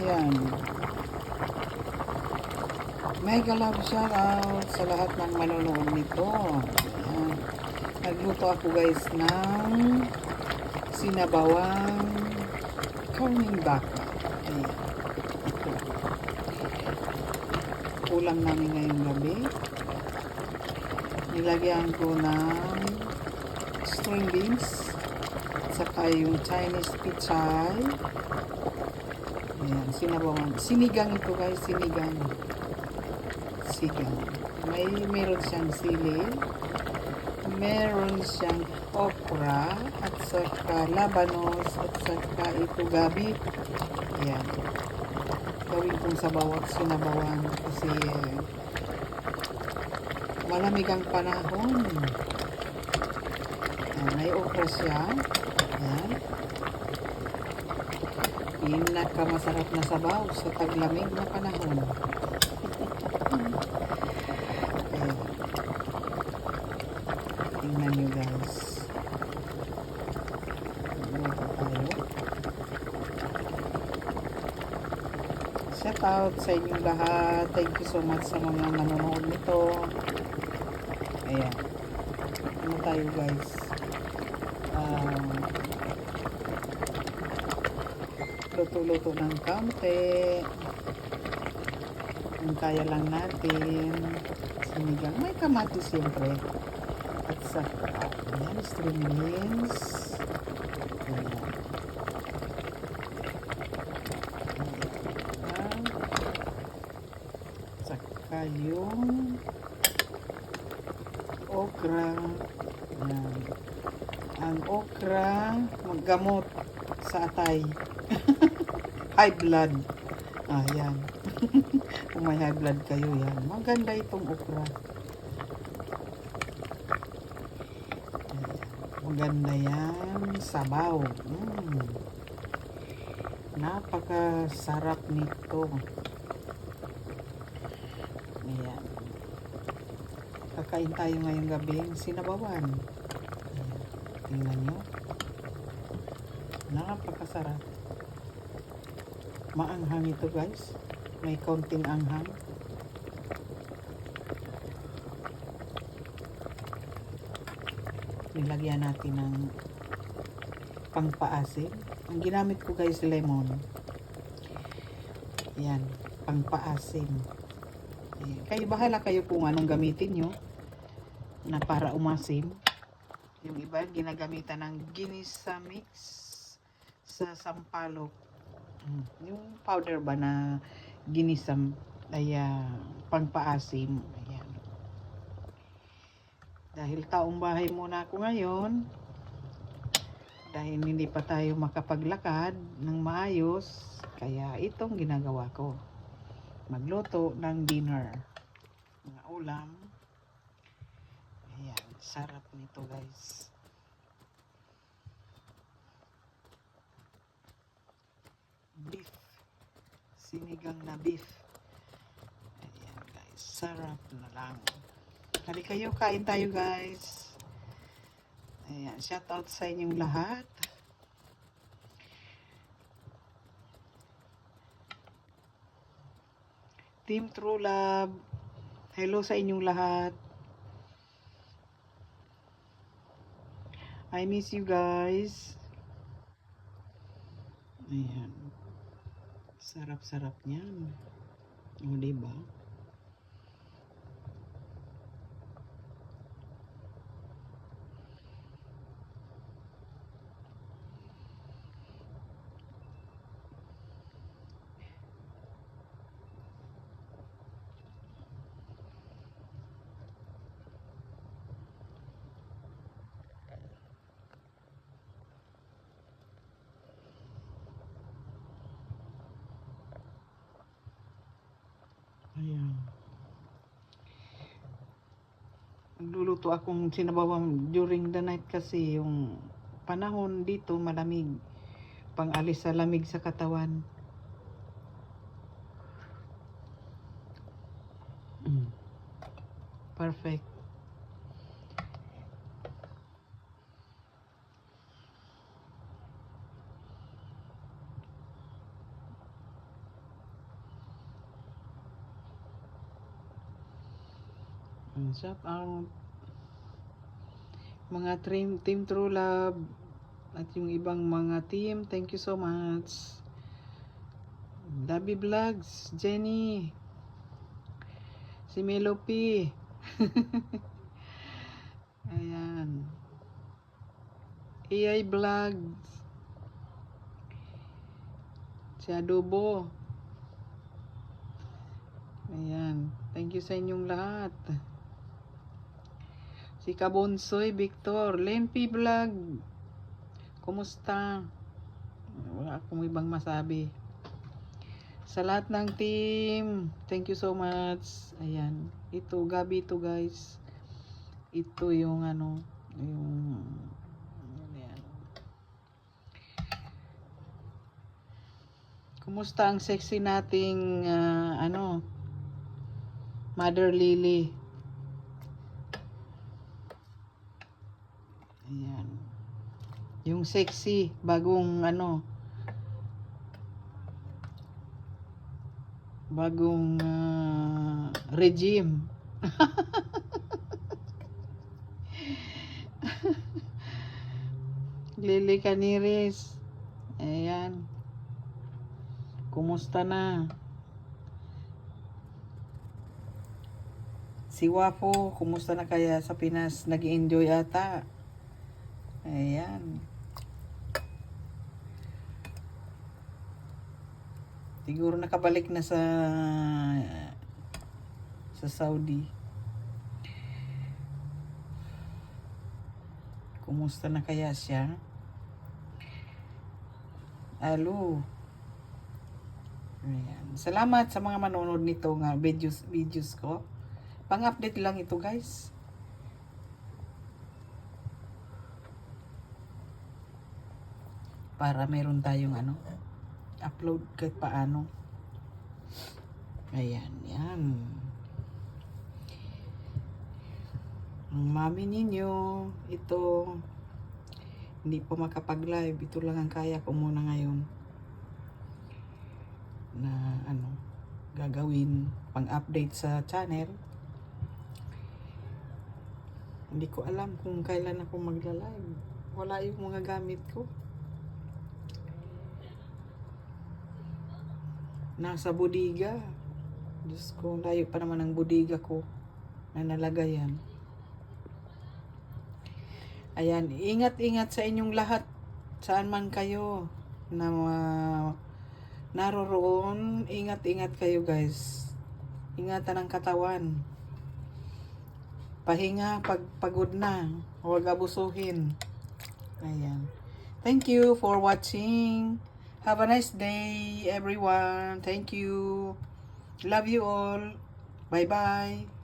Ayan. Mega love shout out sa lahat ng manonood nito. Ayan. Nagluto ako guys ng sinabawang karning baka. Ayan. Ito. Ulam namin ngayong gabi. Nilagyan ko ng string beans at saka yung Chinese pichay. Ayan, sinabawan. Sinigang ito guys, sinigang. Meron siyang sili, meron siyang okra, at saka labanos, at saka ito gabi. Ayan. Gawin kong sabaw at sinabawan kasi malamig ang panahon. Ayan, may okra siya. Ayan. Pinakamasarap na sabaw sa taglamig na panahon. Ayan. Tingnan nyo guys. Luto tayo. Shout out sa inyong lahat. Thank you so much sa mga nanonood nito. Ayan. Ano tayo guys? Luto-luto ng kaunti. Ang kaya lang natin. Sinigang. May kamatis siyempre. At saka, ayan, string beans. Ayan. Saka yung okra. Ayan. Ang okra, maggamot sa atay. High blood. Ayan. Kung may high blood kayo, yan. Maganda itong okra. Maganda yan. Sabaw. Napakasarap nito. Ayan. Kakain tayo ngayong gabi. Sinabawan. Ayan. Tingnan nyo. Napakasarap. Maanghang ito guys. May kaunting anghang. Nilagyan natin ng pangpaasim. Ang ginamit ko guys, lemon. Yan, pangpaasim. Ayan. Kayo bahala kayo kung anong gamitin nyo na para umasim. Yung iba ginagamitan ng ginisa mix sa sampalok. Yung powder ba na ginisam ay pangpaasim. Ayan. Dahil taong bahay muna ako ngayon, dahil hindi pa tayo makapaglakad ng maayos, kaya itong ginagawa ko. Magluto ng dinner. Mga ulam. Ayan, sarap nito guys. Beef. Sinigang na beef. Ayan guys, sarap na lang. Hali kayo, kain tayo guys. Ayan, shout out sa inyong lahat. Team True Love, hello sa inyong lahat. I miss you guys. Ayan. Sarap-sarap niyan. O, diba? Ayan. Nagluluto akong sinabawang during the night kasi yung panahon dito malamig. Pang-alis sa lamig sa katawan. Perfect. Shout out mga team True Love at yung ibang mga team, thank you so much. Dabi Vlogs, Jenny, si Melopi. Ayan. AI Vlogs, si Adobo. Ayan. Thank you sa inyong lahat. Si Kabonsoy Victor, Lempi Vlog. Kumusta? Wala akong ibang masabi. Sa lahat ng team, thank you so much. Ayan. Ito, gabi ito guys. Ito yung ano, yung ayan. Kumusta ang sexy nating Mother Lily? Ayan. Yung sexy, bagong regime. Lily Caniris. Ayan. Kumusta na? Si Wapo, kumusta na kaya sa Pinas? Nag-enjoy ata. Ayan. Siguro nakabalik na sa Saudi. Kumusta na kaya siya? Alo. Ayan. Salamat sa mga manonood nito nga videos ko. Pang-update lang ito, guys. Para meron tayong upload kahit paano. Ayan, yan. Ang mami ninyo, ito, hindi po makapag-live. Ito lang ang kaya ko muna ngayon na gagawin pang-update sa channel. Hindi ko alam kung kailan ako magla-live. Wala yung mga gamit ko. Nasa bodega. Diyos ko, layo pa naman ang bodega ko na nalagayan. Ayan, ingat-ingat sa inyong lahat. Saan man kayo na naroroon, ingat-ingat kayo guys. Ingatan ang katawan. Pahinga pag pagod na. Huwag abusuhin. Ayan. Thank you for watching. Have a nice day, everyone. Thank you. Love you all. Bye-bye.